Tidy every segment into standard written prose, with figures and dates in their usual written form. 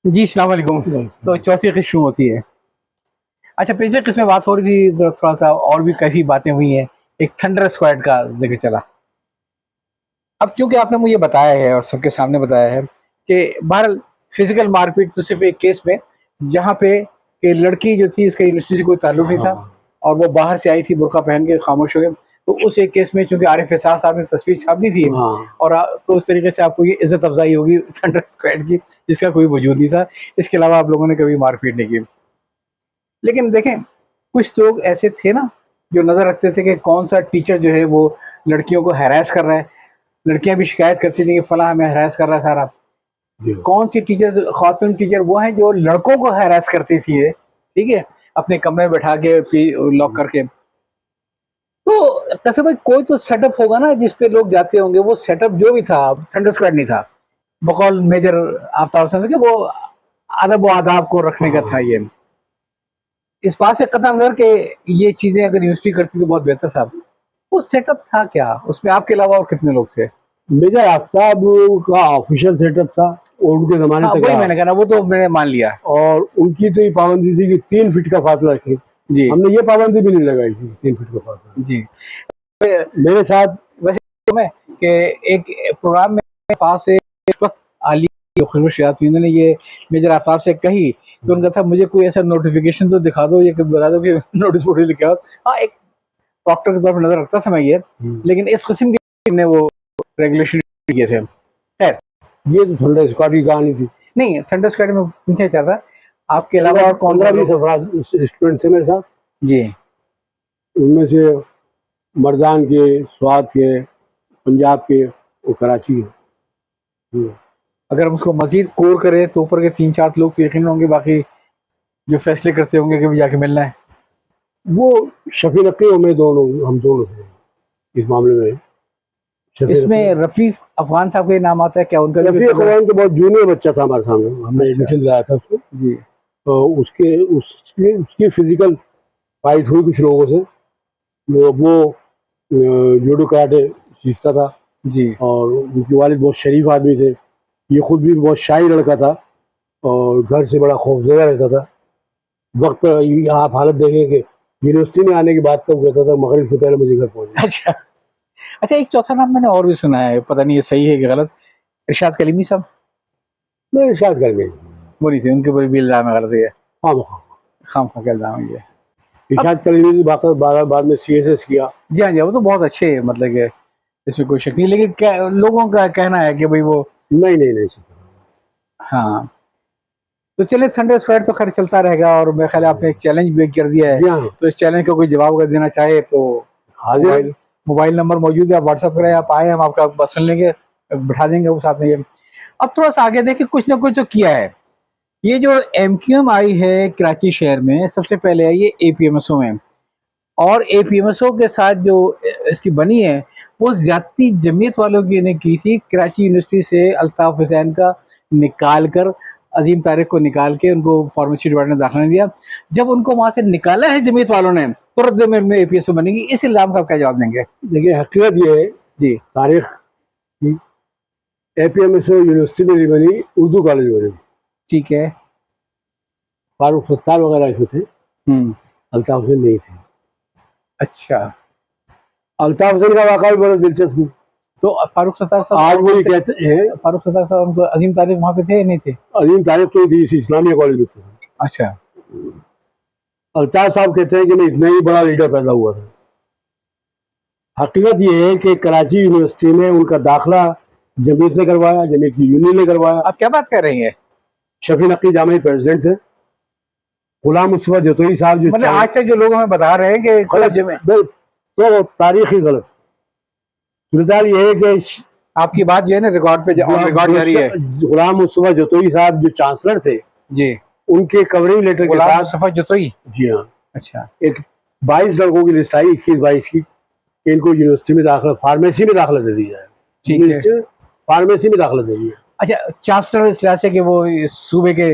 जी, अस्सलाम वालेकुम। तो चौथी किस्त शुरू होती है। अच्छा, पिछले किस्त में बात हो रही थी तो थोड़ा-सा और भी काफ़ी बातें हुई हैं। एक थंडर स्क्वाड का ज़िक्र चला। अब क्योंकि आपने मुझे बताया है और सबके सामने बताया है कि बहरहाल फिज़िकल मारपीट तो सिर्फ़ एक केस में, जहाँ पे कि लड़की जो थी उसका यूनिवर्सिटी से कोई ताल्लुक नहीं था हाँ, और वो बाहर से आई थी बुर्का पहन के खामोश हो गए। तो उस एक केस में चूँकि आरिफ एहसास साहब ने तस्वीर छाप दी थी हाँ, और तो उस तरीके से आपको ये इज़्ज़त अफ़ज़ाई होगी थंडर स्क्वाड की, जिसका कोई वजूद नहीं था। इसके अलावा आप लोगों ने कभी मारपीट नहीं की। लेकिन देखें, कुछ लोग ऐसे थे ना, जो नज़र रखते थे कि कौन-सा टीचर जो है वो लड़कियों को हैरेस कर रहा है। लड़कियाँ भी शिकायत करती थी कि फलाँ हमें हैरेस कर रहा है सारा। जी। कौन-सी टीचर खातून टीचर वो हैं जो लड़कों को हैरेस करती थी ये, ठीक है? अपने कमरे में बैठा के लॉक करके। तो कैसे भाई कोई तो सेटअप होगा ना जिस पे लोग जाते होंगे, वो सेटअप जो भी था, थंडर स्क्वाड नहीं था। बकौल मेजर आफ्ताब समझ के वो अदब व आदाब को रखने का था हाँ, ये। इस बात से कतई नज़र कि ये चीज़ें अगर यूनिवर्सिटी करती तो बहुत बेहतर था। वो सेटअप था क्या? उसमें आपके अलावा और कितने लोग थे? मेजर आफ़ताब का ऑफ़िशियल सेटअप था और उनके ज़माने हाँ, तक वही रहा मैंने कहा ना, वो तो मैंने मान लिया। और उनकी तो ये पाबंदी थी कि 3 फीट का फासला रखें। जी, हमने ये पाबंदी भी नहीं लगाई थी 3 फीट का फासला। जी। मेरे साथ वैसे में कि एक प्रोग्राम में पास से इस वक़्त आली खुशबू यास्मीन ने ये मेजर आफ़ताब से कही, तो उन्होंने कहा था मुझे कोई ऐसा नोटिफ़िकेशन तो दिखा दो, ये बता दो कि नोटिस बोर्ड लिखा हो। हाँ, एक प्रॉक्टर के तौर पे नज़र रखता था मैं ये, हुँ, लेकिन इस किस्म के ने वो रेगुलेशन किए थे। खैर, ये तो थंडर स्क्वाड की कहानी थी। नहीं थंडर स्क्वाड में पूछना चाहता था, आपके अलावा 15 और कौन-कौन 15-20 लोग? अफराद स्टूडेंट थे मेरे साथ। जी। उनमें से मर्दान के, स्वात के, पंजाब के और कराची के। हुँ। अगर हम उसको मज़ीद कोर करें तो ऊपर के 3-4 लोग तो यकीनन होंगे, बाकी जो फैसले करते होंगे कि भई जाके मिलना है। वो शफ़ी नक़ी और मैं दोनों हम दोनों थे इस मामले में। शफ़ी नक़ी इसमें रफ़ीक अफ़गान साहब का ही नाम आता है, क्या उनका भी कोई रफ़ीक किरदार? अफ़गान तो बहुत जूनियर बच्चा था हमारे सामने, हमने अच्छा, एडमिशन दिलाया था उसको। जी, तो उसकी उसकी फिज़िकल फाइट हुई कुछ लोगों से। वो जूडो कराटे सीखता था जी। और उनके वालिद बहुत शरीफ आदमी थे। ये खुद भी बहुत शाही लड़का था और घर से बड़ा खौफ़ज़दा रहता था। वक़्त पर आप हालत देखें कि यूनिवर्सिटी में आने के बाद तो वो कहता था मग़रिब से पहले मुझे घर पहुँचना है। अच्छा, अच्छा एक चौथा नाम मैंने और भी सुना है, पता नहीं ये सही है कि गलत, इरशाद कलीमी साहब? मैं इरशाद कर गई। वो नहीं थे, उनके ऊपर भी इल्ज़ाम है गलती है, हाँ, हाँ। खामख़ा का इल्ज़ाम है ये। अब इरशाद कलीमी ने बाकायदा बाद में सीएसएस किया। जी हाँ, जी हाँ, वो तो बहुत अच्छे हैं, मतलब कि इसमें कोई शक नहीं, लेकिन क्या लोगों का कहना है कि भई वो नहीं, नहीं, नहीं सीखा। हाँ, तो चलिए थंडर स्क्वाड तो ख़ैर चलता रहेगा और मेरे ख़्याल है आपने एक चैलेंज भी किर दिया है, जी हाँ, तो इस चैलेंज का कोई जवाब अगर देना चाहे तो हाज़िर हैं। मोबाइल मोबाइल नंबर मौजूद है, आप व्हाट्सएप करें, आप आएँ, हम आपका बात सुन लेंगे, बिठा देंगे वो साथ में ये। अब थोड़ा-सा आगे देखिए, कुछ ना कुछ तो किया है। ये जो एमक्यूएम आई है कराची शहर में, सबसे पहले आई है एपीएमएसओ में और एपीएमएसओ के साथ जो इसकी बनी है, वो ज़्यादती जमीयत वालों की ने की थी। कराची यूनिवर्सिटी से अल्ताफ़ हुसैन का निकाल कर, अज़ीम तारिक को निकाल के उनको फार्मेसी डिपार्टमेंट में दाखिला नहीं दिया। जब उनको वहाँ से निकाला है जमीयत वालों ने, तो रद्द में एपीएसओ बनेगी। इस इल्ज़ाम का आप क्या जवाब देंगे? देखिए हकीकत ये है जी, तारीख़ की एपीएमएसओ यूनिवर्सिटी में नहीं बनी, उर्दू कॉलेज में बनी। ठीक है। फारूक सत्तार वग़ैरह इसमें थे, हुँ, अल्ताफ़ हुसैन नहीं थे। अच्छा। अल्ताफ़ हुसैन का वाक़या भी बड़ा दिलचस्प है। तो फारूक सत्तार साहब आज और वो कौन ये थे? कहते हैं फारूक सत्तार साहब, उनको अज़ीम तारिक वहाँ पे थे या नहीं थे? अज़ीम तारीख़ तो थी इसी इस्लामिया कॉलेज में थे। अच्छा, अल्ताफ़ साहब कहते हैं कि मैं इतना ही बड़ा लीडर पैदा हुआ था। हकीकत ये है कि कराची यूनिवर्सिटी में उनका दाखिला जमीयत ने करवाया, जमीयत की यूनियन ने करवाया। आप क्या बात कर रही हैं? शफ़ी नक़वी जामिया प्रेसिडेंट थे। गुलाम मुस्तफ़ा जतोई साहब जो मतलब चार आज तक जो लोग हमें बता रहे हैं कि खुद गलत जमे बिल तो तारीख़ ही गलत। सूरत-ए-हाल ये है कि आपकी बात जो है ना रिकॉर्ड पे ऑन रिकॉर्ड जारी है। गुलाम मुस्तफ़ा जतोई साहब जो चांसलर थे, जी, उनके कवरिंग लेटर के गुलाम साथ मुस्तफ़ा जतोई। जी हाँ, अच्छा, एक 22 लड़कों की लिस्ट आई 21-22 की कि इनको यूनिवर्सिटी में दाखिला फार्मेसी में दाखिला दे दिया है। ठीक है। यूनिवर्सिटी में फार्मेसी में दाखिला दे दिया। अच्छा, चांसलर इस लिहाज से कि वो इस सूबे के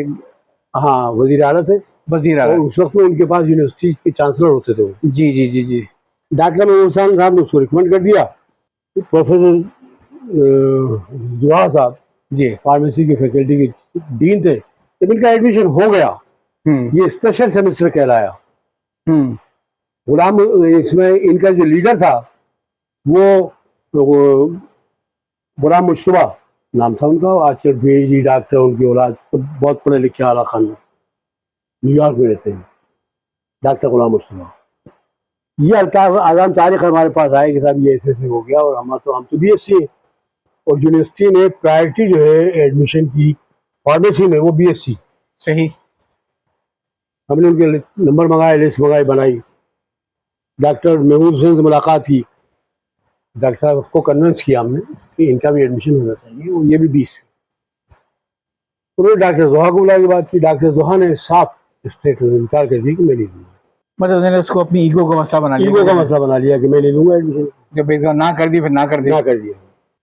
हाँ, वज़ीर आला थे वज़ीर और आला। उस वक़्त में उनके पास यूनिवर्सिटी के चांसलर होते थे वो। जी, जी, जी, जी। डॉक्टर महमूद हसन साहब ने उसको रिकमेंड कर दिया। प्रोफ़ेसर ज़ुहा साहब जी, फार्मेसी की फैकल्टी के डीन थे। जब इनका एडमिशन हो गया, ये स्पेशल सेमेस्टर कहलाया। गुलाम, इसमें इनका जो लीडर था वो गुलाम मुश्तबा नाम था उनका। आजकल PhD डॉक्टर, उनकी औलाद सब बहुत पढ़े लिखे आला खानदान, न्यूयॉर्क में रहते हैं, डॉक्टर गुलाम मुश्तबा। ये अल्ताफ आज़म तारिक हमारे पास आए कि साहब ये ऐसे हो गया, और हम तो BSc, और यूनिवर्सिटी ने प्रायोरिटी जो है एडमिशन की फार्मेसी में वो BSc। सही। हमने उनके नंबर मंगाए, लिस्ट मंगाई, बनाई। डॉक्टर महमूद हुसैन से मुलाकात की, डॉक्टर साहब को कन्विंस किया हमने कि इनका भी एडमिशन होना चाहिए, और ये भी 20। उन्होंने डॉक्टर जोहा को बुला के बात की। डॉक्टर जोहा ने साफ स्टेट में इनकार कर दिया कि मैं नहीं दूंगा। मतलब उन्होंने उसको अपनी ईगो का मसला बना लिया, ईगो का मसला बना लिया कि मैं नहीं दूंगा एडमिशन। जब एक बार ना कर दी, फिर ना कर दिया।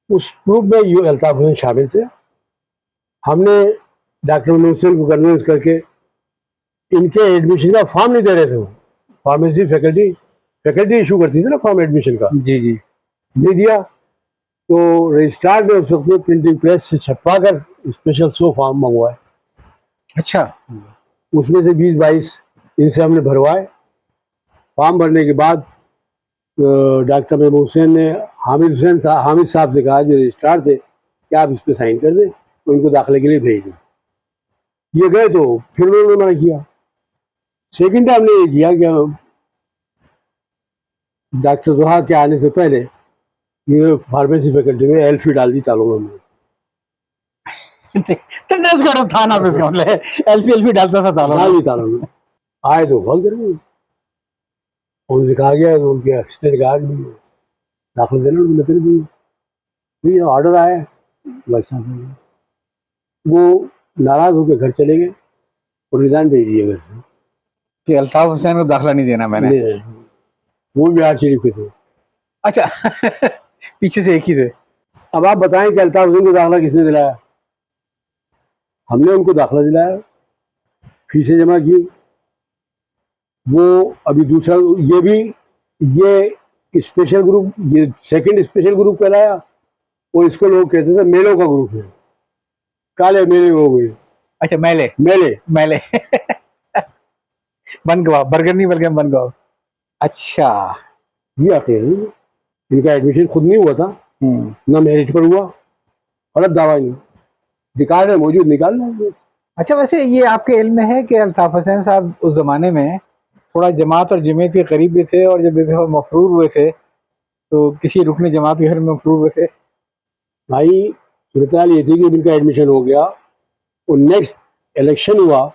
उस ग्रुप में ये अल्ताफ हुसैन शामिल थे। हमने डॉक्टर महमूद हुसैन को कन्विंस करके इनके एडमिशन का फॉर्म नहीं दे रहे थे। वो फार्मेसी फैकल्टी इशू करती थी ना फॉर्म एडमिशन का। जी जी। नहीं दिया तो रजिस्ट्रार ने उस वक्त में प्रिंटिंग प्रेस से छपवा कर स्पेशल 100 फॉर्म मंगवाए। अच्छा। उसमें से 20-22 इनसे हमने भरवाए। फॉर्म भरने के बाद डॉक्टर महमूद हुसैन ने हामिद साहब से कहा, जो रजिस्ट्रार थे, कि आप इस पर साइन कर दें, तो इनको दाखिले के लिए भेज दें। ये गए तो फिर उन्होंने मना किया। सेकेंड टाइम ने ये किया कि डॉक्टर जोहा के आने से पहले ये फार्मेसी फैकल्टी में एल्फी डाल दी तालों में। था ना, इसका मतलब एल्फी डालता था तालों में। आए तो बहुत गर्मी, उनसे कहा गया, तो उनके असिस्टेंट कहा कि दाखिल देना, उन्होंने भी ऑर्डर आया। वो नाराज होकर घर चले गए और रिजाइन भेज दिए घर से कि अल्ताफ हुसैन को दाखिला नहीं देना मैंने। वो बिहार शरीफ के थे। अच्छा। पीछे से एक ही थे। अब आप बताएं कि अल्ताफ हुसैन को दाखिला किसने दिलाया? हमने उनको दाखिला दिलाया, फीसें जमा की। वो अभी दूसरा, ये स्पेशल ग्रुप, ये सेकंड स्पेशल ग्रुप कहलाया, और इसको लोग कहते थे मेलों का ग्रुप है, काले मेले हो गए। अच्छा, मेले बन गवा, बर्गर नहीं बल्कि बन गवा। अच्छा, ये आखिर इनका एडमिशन खुद नहीं हुआ था, ना मेरिट पर हुआ, गलत दावा नहीं, रिकॉर्ड है मौजूद, निकाल लेंगे। अच्छा, वैसे ये आपके इल्म में है कि अल्ताफ हुसैन साहब उस जमाने में थोड़ा जमात और जमीयत के करीब भी थे, और जब मफरूर हुए थे तो किसी रुकने जमात के घर में मफरूर हुए थे? भाई सूरत ये थी कि इनका एडमिशन हो गया और नेक्स्ट इलेक्शन हुआ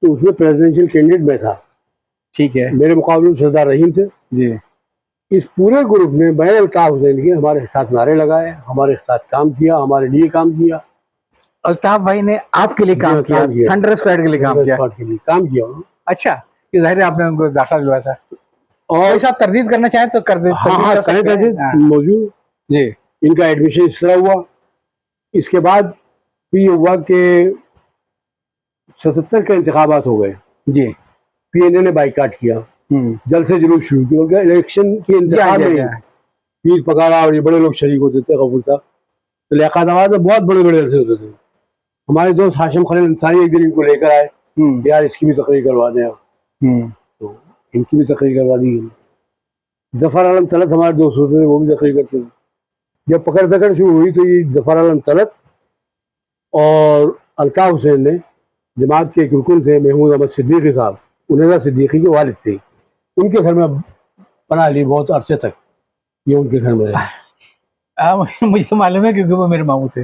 तो उसमें प्रेसिडेंशियल कैंडिडेट मैं था। ठीक है। मेरे मुकाबले में सरदार रहीम थे जी। इस पूरे ग्रुप में मैंने अल्ताफ हुसैन के हमारे साथ नारे लगाए, हमारे साथ काम किया, हमारे लिए काम किया। अल्ताफ भाई ने आपके लिए काम किया, थंडर स्क्वाड के लिए काम किया। अच्छा, ये जाहिर है आपने उनको दाखिला दिलवाया था, और साहब तरदीद करना चाहे तो कर दे। हाँ, मौजूद जी। इनका एडमिशन इस तरह हुआ। इसके बाद ये हुआ कि 77 के इंतखाबात हो गए जी। PNA ने बाइकाट किया, जल्द से जुलूस शुरू किया। इलेक्शन के इंतखाब में पीर पकाड़ा और ये बड़े लोग शरीक होते थे, कबूल साहब, तो लियाकत आवाज़ में बहुत बड़े बड़े अरसे होते थे। हमारे दोस्त हाशिम खलील अंसारी एक दिन इनको लेकर आए, यार इसकी भी तकरीर करवा दें, तो इनकी भी तकरीर करवा दी। जफर आलम तलत हमारे दोस्त होते थे, वो भी तकरीर करते थे। जब पकड़ दकड़ शुरू हुई तो ये जफर आलम तलत और अल्ताफ हुसैन ने, जमात के एक रुकन थे महमूद अहमद सिद्दीकी साहब, उन्हें सिद्दीकी के वालिद थे, उनके घर में पनाह ली बहुत अरसे तक। ये उनके घर में रहे। मुझे मालूम है क्योंकि वो मेरे मामू थे।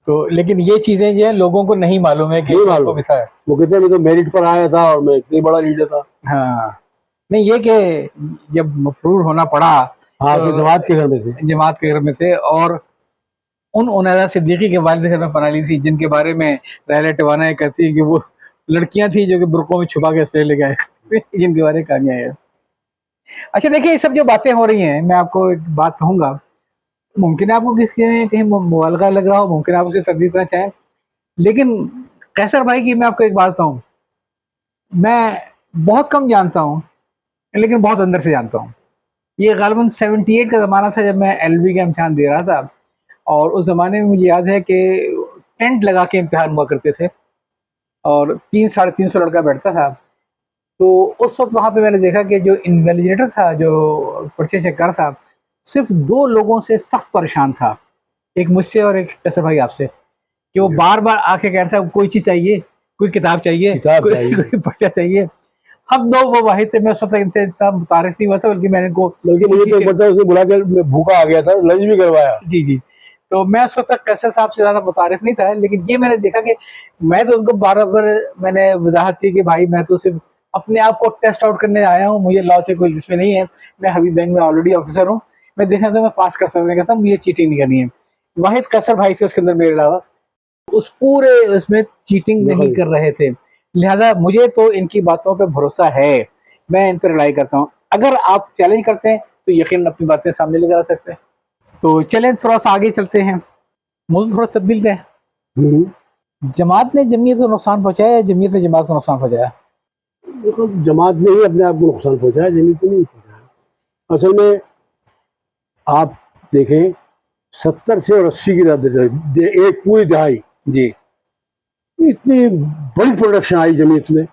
तो लेकिन ये चीजें जो है लोगों को नहीं मालूम है कि नहीं मालूम। वो कहते हैं मैं तो मेरिट पर आया था और मैं इतनी बड़ा लीडर था। हाँ, नहीं ये कि जब मफरूर होना पड़ा, हाँ, तो जमात के घर में थे, और उन उनैदा सिद्दीकी के वालिद घर में पनाह ली थी, जिनके बारे में लैला टवाना कहती है कि वो लड़कियां थी जो कि बुरकों में छुपा के इसलिए ले गए, जिनके बारे में कहानियां है। अच्छा देखिए, ये सब जो बातें हो रही हैं, मैं आपको एक बात कहूँगा, मुमकिन है आपको किसी कहीं मुबालगा लग रहा हो, मुमकिन आप उसे तरदीद करना चाहें, लेकिन कैसर भाई की मैं आपको एक बात कहूँ, मैं बहुत कम जानता हूँ लेकिन बहुत अंदर से जानता हूँ। ये गालिबन 78 का ज़माना था जब मैं LLB का इम्तिहान दे रहा था, और उस ज़माने में मुझे याद है कि टेंट लगा के इम्तिहान हुआ करते थे और 300-350 लड़का बैठता था। तो उस वक्त वहाँ पे मैंने देखा कि जो इन्वेलिजिलेटर था, जो पर्चे चेक कर था, सिर्फ 2 लोगों से सख्त परेशान था, एक मुझसे और एक कसर भाई आपसे, कि वो बार बार आके कह रहा था कोई चीज़ चाहिए, कोई किताब चाहिए, किताब चाहिए। कोई पर्चा चाहिए। हम 2 वो वाहिद थे। मैं उस वक्त इनसे इतना मुतारिफ नहीं हुआ था, बल्कि मैंने इनको बल्कि मुझे तो एक बच्चा उसने बुला के मैं भूखा आ गया था, लंच भी करवाया। जी, जी। तो मैं उस वक़्त तक कैसर साहब से ज़्यादा मुतारिफ नहीं था, लेकिन ये मैंने देखा कि मैं तो उनको बार-बार मैंने वज़ाहत की कि भाई मैं तो सिर्फ़ अपने आप को टेस्ट आउट करने आया हूँ, मुझे लॉ से कोई इसमें नहीं है, मैं हबीब बैंक में ऑलरेडी ऑफ़िसर हूँ, मैं देखना था मैं पास कर सकता हूँ, कहता मुझे चीटिंग नहीं करनी है। वाहिद कसर भाई थे उसके अंदर मेरे अलावा, उस पूरे उसमें चीटिंग नहीं बिल्कुल। कर रहे थे। लिहाज़ा मुझे तो इनकी बातों पे भरोसा है, मैं इन पे रिलाई करता हूँ। अगर आप चैलेंज करते हैं, तो यकीनन अपनी बातें सामने लेकर आ सकते हैं। तो चलें थोड़ा-सा आगे चलते हैं, मौज़ू थोड़ा तब्दील करें। हम्म। जमात ने जमीयत को नुकसान पहुँचाया या जमीयत ने जमात को नुकसान पहुँचाया? देखो, जमात ने ही अपने आप को नुकसान पहुंचाया, जमीयत को नहीं पहुंचाया। असल में आप देखें, 70 से और 80 की एक पूरी दहाई जी, इतनी बड़ी प्रोडक्शन आई जमीयत में,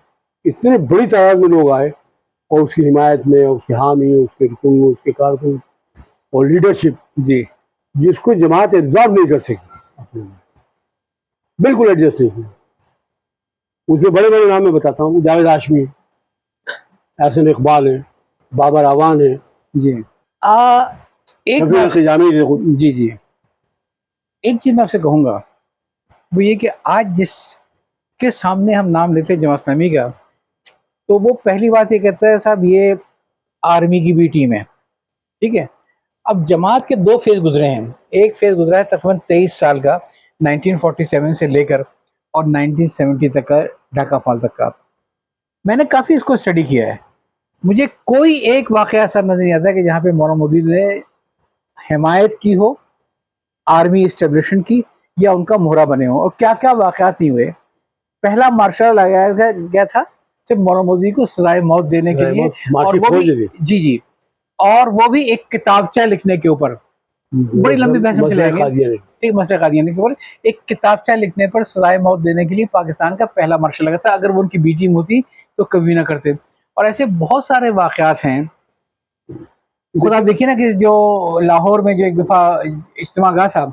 इतने बड़ी तादाद में लोग आए और उसकी हिमायत में, उसके हामी, उसके रुकन, उसके कारकुन और लीडरशिप, जी, जिसको जमात एब्जॉर्ब नहीं कर सकी अपने में, बिल्कुल एडजस्ट नहीं किया। उसमें बड़े बड़े नाम मैं बताता हूँ, जावेद हाशमी, एहसन इकबाल है, बाबर आवान है, जी। एक शफी मैं इंतजामी थे खुद। जी, जी। एक चीज़ मैं आपसे कहूँगा, वो ये कि आज जिसके सामने हम नाम लेते हैं जमात इस्लामी का, तो वो पहली बात ये कहता है साहब ये आर्मी की भी टीम है, ठीक है? अब जमात के 2 फ़ेज़ गुज़रे हैं। एक फ़ेज़ गुज़रा है तकरीबन 23 साल का, 1947 से लेकर और 1970 तक का, ढाका फॉल तक का। मैंने काफ़ी इसको स्टडी किया है। मुझे कोई एक वाक़या ऐसा नज़र नहीं आता कि जहाँ पे मौलाना मौदूद ने हिमायत की हो, आर्मी एस्टेब्लिशमेंट की या उनका मोहरा बने हों और क्या-क्या वाक़यात नहीं हुए। पहला मार्शल लगाया गया था सिर्फ़ मौलाना मौदूदी को सज़ाए मौत देने के लिए और माशी वो फौज भी थी। जी, जी। और वो भी एक किताबचा लिखने के ऊपर। बड़ी लंबी बहस हम चले मसला जाएँगे। कादियानी। ठीक, मसले कादियानी के ऊपर एक किताबचा लिखने पर सज़ाए मौत देने के लिए पाकिस्तान का पहला मार्शल लगा था। अगर वो उनकी बी टीम होती तो कभी ना करते। और ऐसे बहुत सारे वाक़यात हैं। खुद आप देखिए ना कि जो लाहौर में जो एक दफ़ा इज्तिमा हुआ था,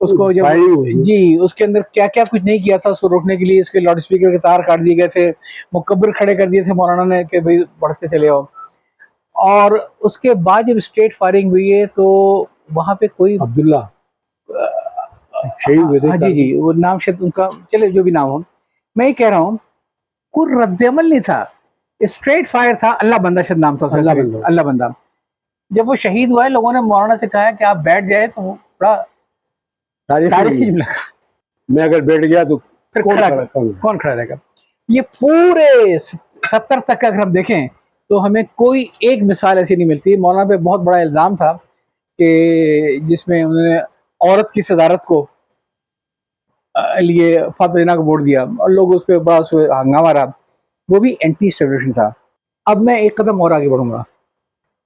उसको जब फायरिंग हुई। जी, उसके अंदर क्या-क्या कुछ नहीं किया था उसको रोकने के लिए, उसके लाउड स्पीकर के तार काट दिए गए थे, मुकब्बिर खड़े कर दिए थे मौलाना ने कि भई बढ़ते चले आओ। और उसके बाद जब स्ट्रेट फायरिंग हुई है तो वहाँ पे कोई अब्दुल्ला शहीद हाँ, हुए थे हाँ, जी, कारगिल। जी, वो नाम शायद उनका चलिए जो भी नाम हो। मैं ये कह रहा हूँ, कोई रद्द-ए-अमल नहीं था, स्ट्रेट फायर था, अल्लाह बंदा शायद नाम था उसका, अल्लाह बंदा। अल्लाह बंदा। जब वो शहीद हुआ है, लोगों ने मौलाना से कहा कि आप बैठ जाएँ, तो वो बड़ा तारीखी तारीखी जुमला। जुमला कहा, मैं अगर बैठ गया तो फिर कौन खड़ा खड़ा कौन? कौन खड़ा रहेगा? ये पूरे 70 तक का अगर हम देखें, तो हमें कोई एक मिसाल ऐसी नहीं मिलती। मौलाना पे बहुत बड़ा इल्ज़ाम था कि जिसमें उन्होंने औरत की सदारत को लिए फ़ातिमा जिन्ना को वोट दिया और लोग उस पे बड़ा हंगामा रहा। वो भी एंटी एस्टेब्लिशमेंट था। अब मैं एक कदम और आगे बढ़ूँगा।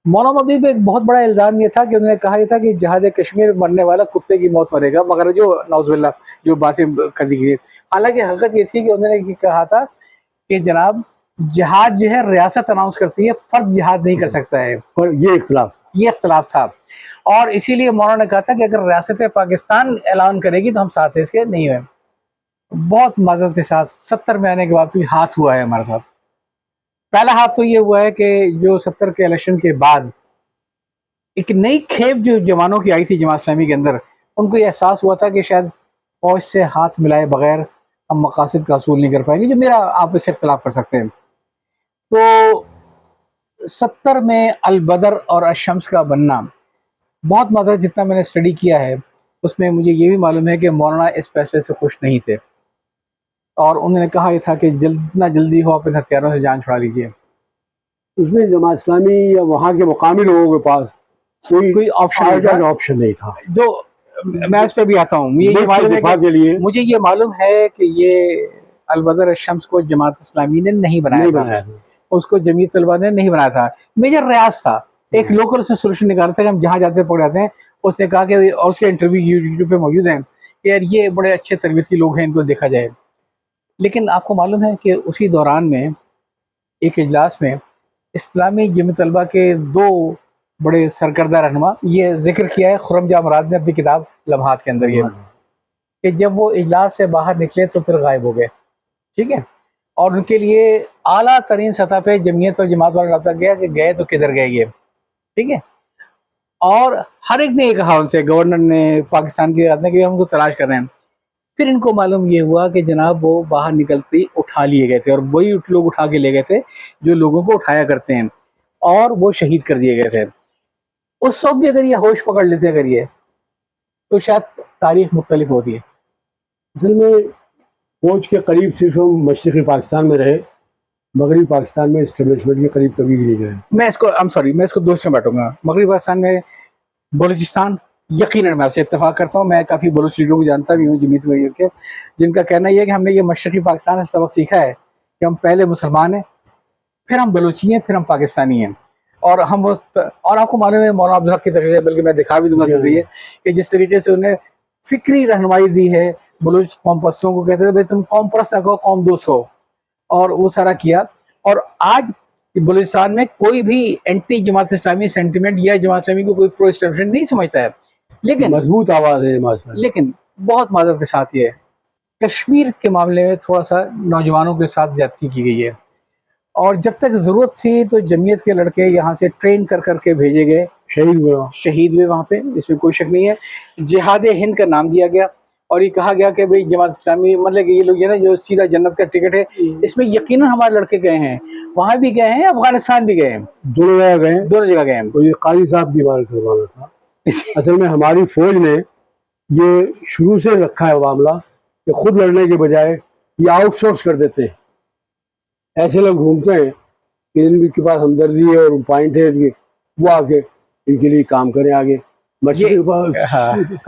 मौलाना मौदूदी पे एक बहुत बड़ा इल्ज़ाम ये था कि उन्होंने कहा ये था कि जहाद कश्मीर में मरने वाला कुत्ते की मौत मरेगा वगैरह जो नाउज़ुबिल्लाह जो बातें कर दी गई। हालाँकि हकीकत ये थी कि उन्होंने ये कहा था कि जनाब जिहाद जो है रियासत अनाउंस करती है, फ़र्द जिहाद नहीं कर सकता है। पर ये इख्तिलाफ़ था और इसीलिए मौलाना ने कहा था कि अगर रियासत पाकिस्तान ऐलान करेगी तो हम साथ हैं, इसके नहीं हैं। बहुत माज़रत के साथ 70 में आने के बाद कोई हाथ हुआ है हमारे साथ। पहला हाथ तो ये हुआ है कि जो 70 के इलेक्शन के बाद एक नई खेप जो जवानों की आई थी जमात इस्लामी के अंदर, उनको ये एहसास हुआ था कि शायद फ़ौज से हाथ मिलाए बगैर हम मकासद का हसूल नहीं कर पाएँगे, जो मेरा आप इससे इख्तिलाफ़ कर सकते हैं। तो 70 में अल-बदर और अश-शम्स का बनना, बहुत माज़रत जितना मैंने स्टडी किया है, उसमें मुझे ये भी मालूम है कि मौलाना इस फैसले से खुश नहीं थे और उन्होंने कहा ये था कि जितना जल्दी हो आप इन हथियारों से जान छुड़ा लीजिए। उसमें जमात इस्लामी या वहाँ के मकामी लोगों के पास कोई ऑप्शन नहीं था। ऑप्शन नहीं था। जो मैं इस पे भी आता हूँ। मुझे ये मुल्क के मालूम है दिफा के लिए कि मुझे ये मालूम है कि ये अल-बदर अश-शम्स को जमात इस्लामी ने नहीं बनाया नहीं था। बनाया था। उसको जमीयत तलबा ने नहीं बनाया था। मेजर रियाज था। एक लोकल उसने सॉल्यूशन निकाला था कि हम जहाँ जाते हैं पकड़ जाते हैं। उसने कहा कि और उसके इंटरव्यू यूट्यूब पे मौजूद हैं कि यार ये बड़े अच्छे तरबियती लोग हैं, इनको देखा जाए। लेकिन आपको मालूम है कि उसी दौरान में एक इजलास में इस्लामी जमीयत तलबा के 2 बड़े सरकर्दा रहनुमा ये ज़िक्र किया है खुर्रम मुराद ने अपनी किताब लम्हात के अंदर, ये कि जब वो इजलास से बाहर निकले तो फिर गायब हो गए, ठीक है। और उनके लिए आला तरीन सतह पे जमीयत और जमात वाला रब्ता गया कि गए तो किधर गए ये, ठीक है। और हर एक ने ये कहा उनसे, गवर्नर ने, पाकिस्तान की ने, कि हम उनको तलाश कर रहे हैं। फिर इनको मालूम ये हुआ कि जनाब वो बाहर निकलते ही उठा लिए गए थे, और वही लोग उठा के ले गए थे जो लोगों को उठाया करते हैं, और वो शहीद कर दिए गए थे। उस वक्त भी अगर ये होश पकड़ लेते अगर ये, तो शायद तारीख मुख्तलिफ होती है। असल में फौज के करीब सिर्फ हम मशरक़ी पाकिस्तान में रहे, मगरबी पाकिस्तान में इस्टेब्लिशमेंट के करीब कभी भी नहीं गए। मैं इसको दोस्त में बांटूंगा। मगरबी पाकिस्तान में बलूचिस्तान, यकीनन मैं आपसे इत्तेफाक करता हूँ, मैं काफ़ी बलूच लीडरों को जानता भी हूँ जमीयत में के, जिनका कहना यह है कि हमने ये मशरक़ी पाकिस्तान से सबक सीखा है कि हम पहले मुसलमान हैं, फिर हम बलूची हैं, फिर हम पाकिस्तानी हैं। और हम और आपको मालूम है मौलाना अब्दुल हक की तकरीर, बल्कि मैं दिखा भी दूंगा ये कि जिस तरीके से उन्हें फिक्री रहनुमाई दी है बलूच कौम परस्तों को, कहते थे भाई तुम कौम परस्त ना कहो, कौम दोस्त कहो, और वो सारा किया। और आज बलूचिस्तान में कोई भी एंटी जमात इस्लामी सेंटिमेंट या जमात इस्लामी को कोई प्रो एस्टेब्लिशमेंट नहीं समझता है, लेकिन मजबूत आवाज़ है। लेकिन बहुत माजरत के साथ ये कश्मीर के मामले में थोड़ा सा नौजवानों के साथ ज्यादती की गई है, और जब तक ज़रूरत थी तो जमीयत के लड़के यहाँ से ट्रेन कर करके भेजे गए, शहीद हुए वहाँ पे, इसमें कोई शक नहीं है। जिहाद हिंद का नाम दिया गया, और ये कहा गया कि भाई जमात इस्लामी मतलब कि ये लोग ये ना जो सीधा जन्नत का टिकट है, इसमें यकीनन हमारे लड़के गए हैं, वहाँ भी गए हैं, अफगानिस्तान भी गए हैं, दोनों जगह गए हैं। तो ये काजी साहब की बात करवाना था। असल में हमारी फौज ने ये शुरू से रखा है मामला कि खुद लड़ने के बजाय ये आउटसोर्स कर देते हैं। ऐसे लोग घूमते हैं कि इनके पास हमदर्दी है और पॉइंट है, वो आके इनके लिए काम करें आगे।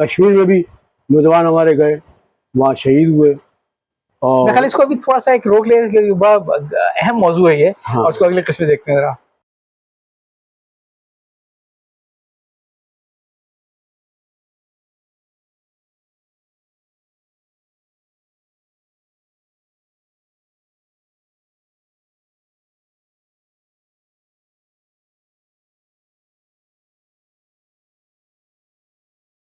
कश्मीर में भी नौजवान हमारे गए, वहाँ शहीद हुए। और इसको भी थोड़ा सा एक रोक ले, बड़ा अहम मौजू है ये, और उसको अगले किस्म देखते हैं जरा।